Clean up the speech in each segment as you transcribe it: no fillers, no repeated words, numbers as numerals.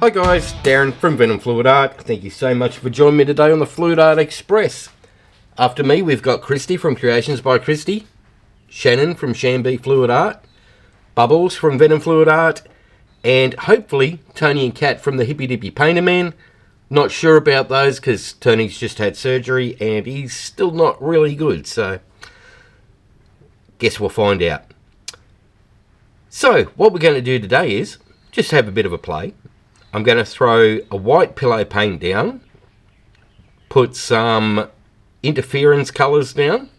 Hi guys, Darren from venomfluidart. Thank you so much for joining me today on the Fluid Art Express. After me, we've got Kristey from Creations by Kristey, Shannon from ShanB Fluid Art, Bubbles from venomfluidart, and hopefully Tony and Kat from the Hippydippypainterman. Not sure about those because Tony's just had surgery and he's still not really good, so guess we'll find out. So what we're going to do today is just have a bit of a play. I'm going to throw a white pillow paint down, put some interference colours down.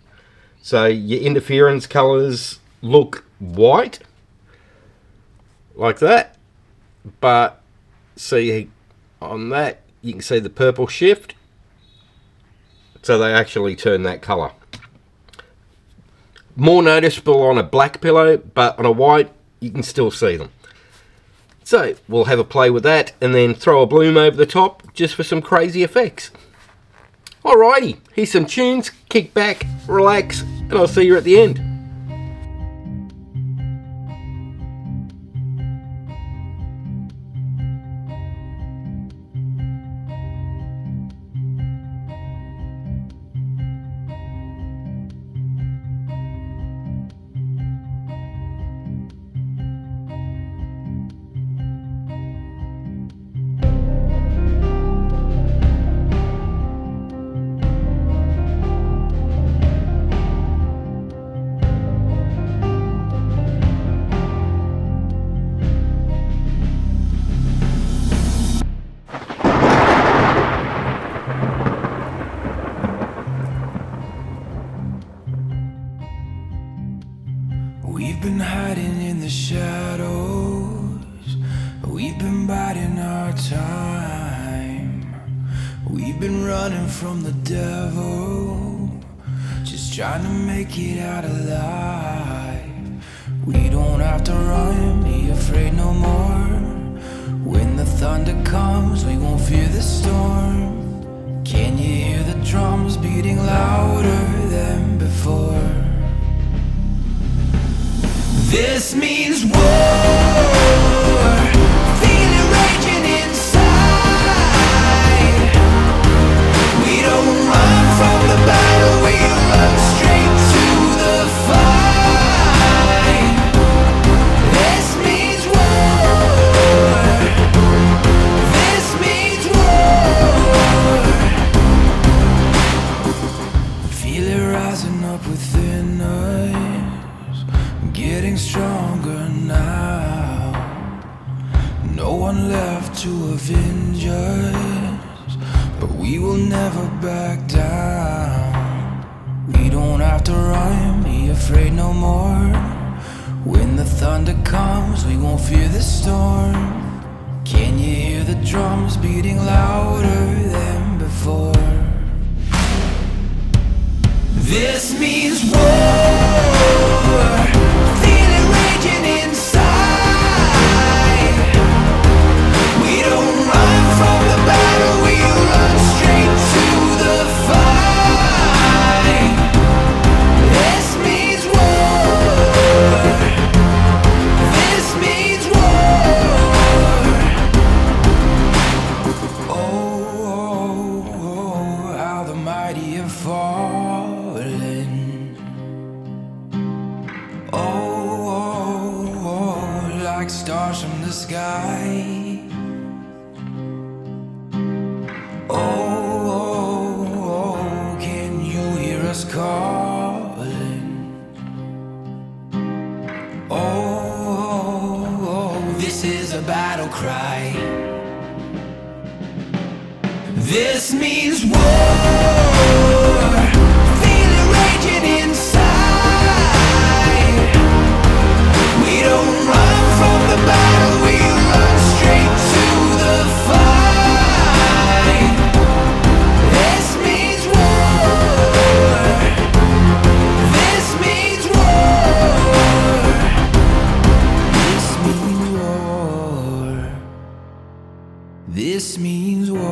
So your interference colours look white, like that. But see on that, you can see the purple shift. So they actually turn that colour. More noticeable on a black pillow, but on a white, you can still see them. So we'll have a play with that and then throw a bloom over the top just for some crazy effects. Alrighty, here's some tunes, kick back, relax, and I'll see you at the end. We've been hiding in the shadows, we've been biding our time. We've been running from the devil, just trying to make it out alive. We don't have to run, be afraid no more. When the thunder comes, we won't fear the storm. Can you hear the drums beating louder than before? This means war, feel it raging inside. We don't run from the battle, we run straight to the fight. This means war, this means war. Feel it rising up within us, getting stronger now. No one left to avenge us, but we will never back down. We don't have to run, be afraid no more. When the thunder comes, we won't fear the storm. Can you hear the drums beating louder than before? This means war, feel it raging inside. We don't run from the battle, we run straight to the fight. This means war, this means war. Oh, how the mighty have fallen. Like stars from the sky. Oh, can you hear us calling? Oh, this is a battle cry. This means war, feel it raging inside. We don't run from the battle, we run straight to the fight. This means war, this means war. This means war, this means war.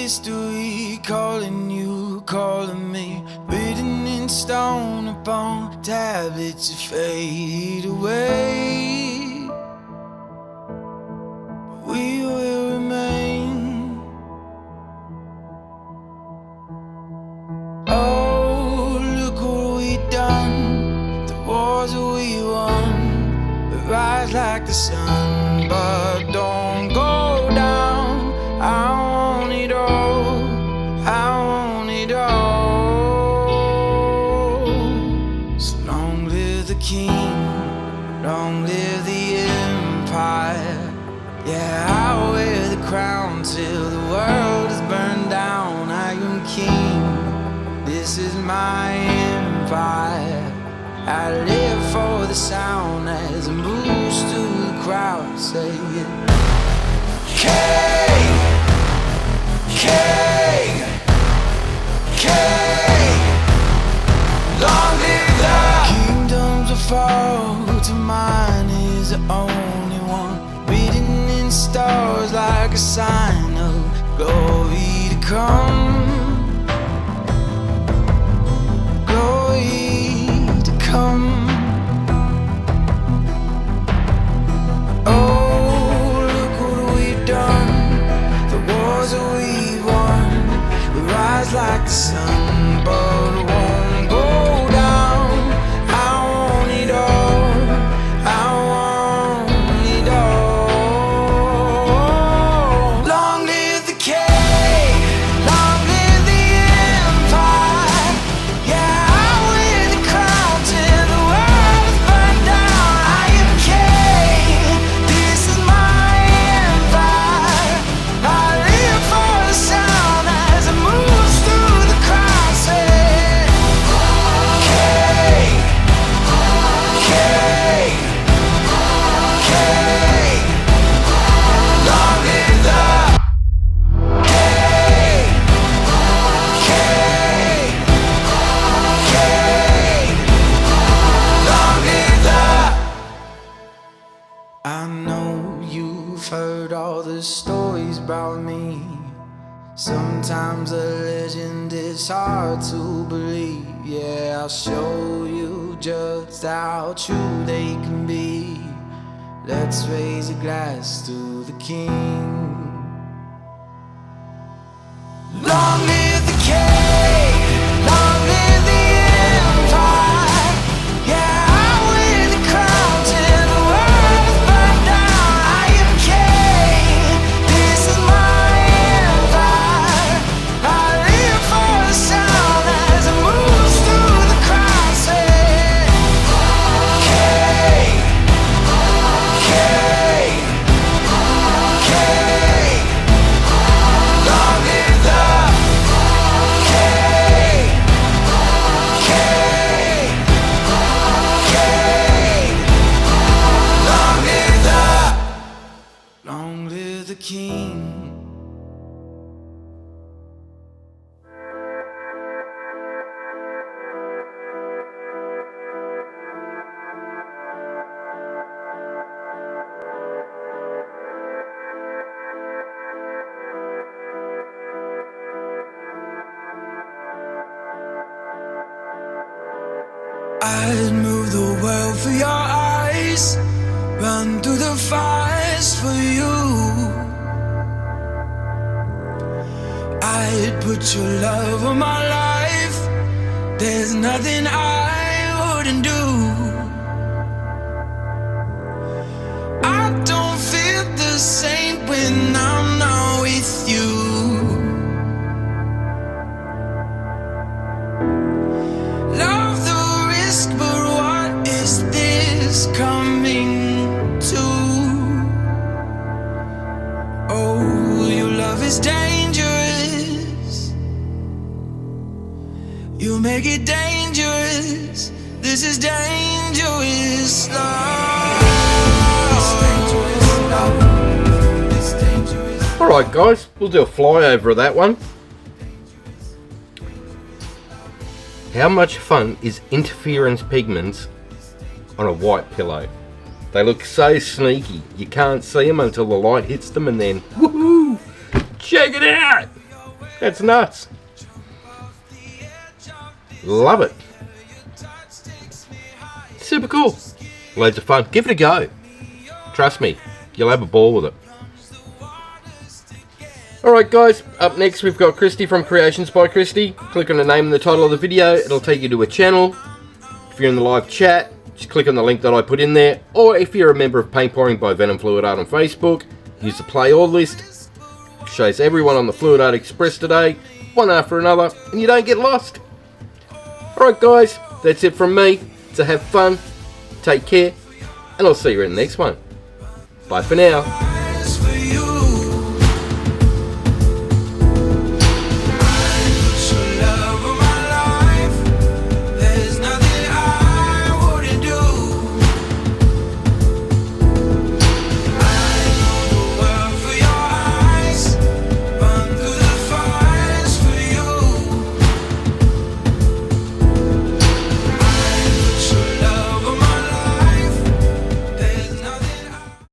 history, calling you, calling me, written in stone upon tablets that fade away. We will remain. Oh, look what we done, the wars that we won. We rise like the sun, but don't go down. I want it all, I want it all. So long live the king, long live the empire. Yeah, I'll wear the crown till the world is burned down. I am king, this is my empire. I live for the sound as it moves through the crowd. Say it. King, king, king. Long live the kingdoms will fall to mine is the only one. Written in stars like a sign of glory to come. Glory to come. Oh, look what we've done, the wars that we won. We rise like the sun, but we won't go down. I want it all, I want it all. Long live the king, long live the empire. Yeah, I wear the crown till the world is burned down. I am king, this is my empire. I live for the sound as it moves through the crowd. Say, king, king, king. Long live the king, king, king. Long live the. I know you've heard all the stories about me. Sometimes a legend is hard to believe. Yeah, I'll show you just how true they can be. Let's raise a glass to the king. Long live the king, long live the empire. Yeah, I wear the crown till the world is burned down. I am king, this is my empire. I live for the sound as it moves through the crowd. Say, king, king, king. Long live the king, king, king. Long live the king. I'd move the world for your eyes, run through the fires for you. I'd put your love on my life, there's nothing I wouldn't do. I don't feel the same when I'm not with you. Love the risk, but what is this coming to? Oh, your love is dangerous. You make it dangerous. This is dangerous love. It's dangerous. Alright guys, we'll do a flyover of that one. How much fun is interference pigments on a white pillow? They look so sneaky. You can't see them until the light hits them and then, woohoo! Check it out! That's nuts. Love it. Super cool. Loads of fun. Give it a go. Trust me, you'll have a ball with it. Alright guys, up next we've got Kristey from Creations by Kristey. Click on the name and the title of the video, it'll take you to a channel. If you're in the live chat, just click on the link that I put in there. Or if you're a member of Paint Pouring by Venom Fluid Art on Facebook, use the play all list. It shows everyone on the Fluid Art Express today, one after another, and you don't get lost. Alright guys, that's it from me. So have fun, take care, and I'll see you in the next one. Bye for now.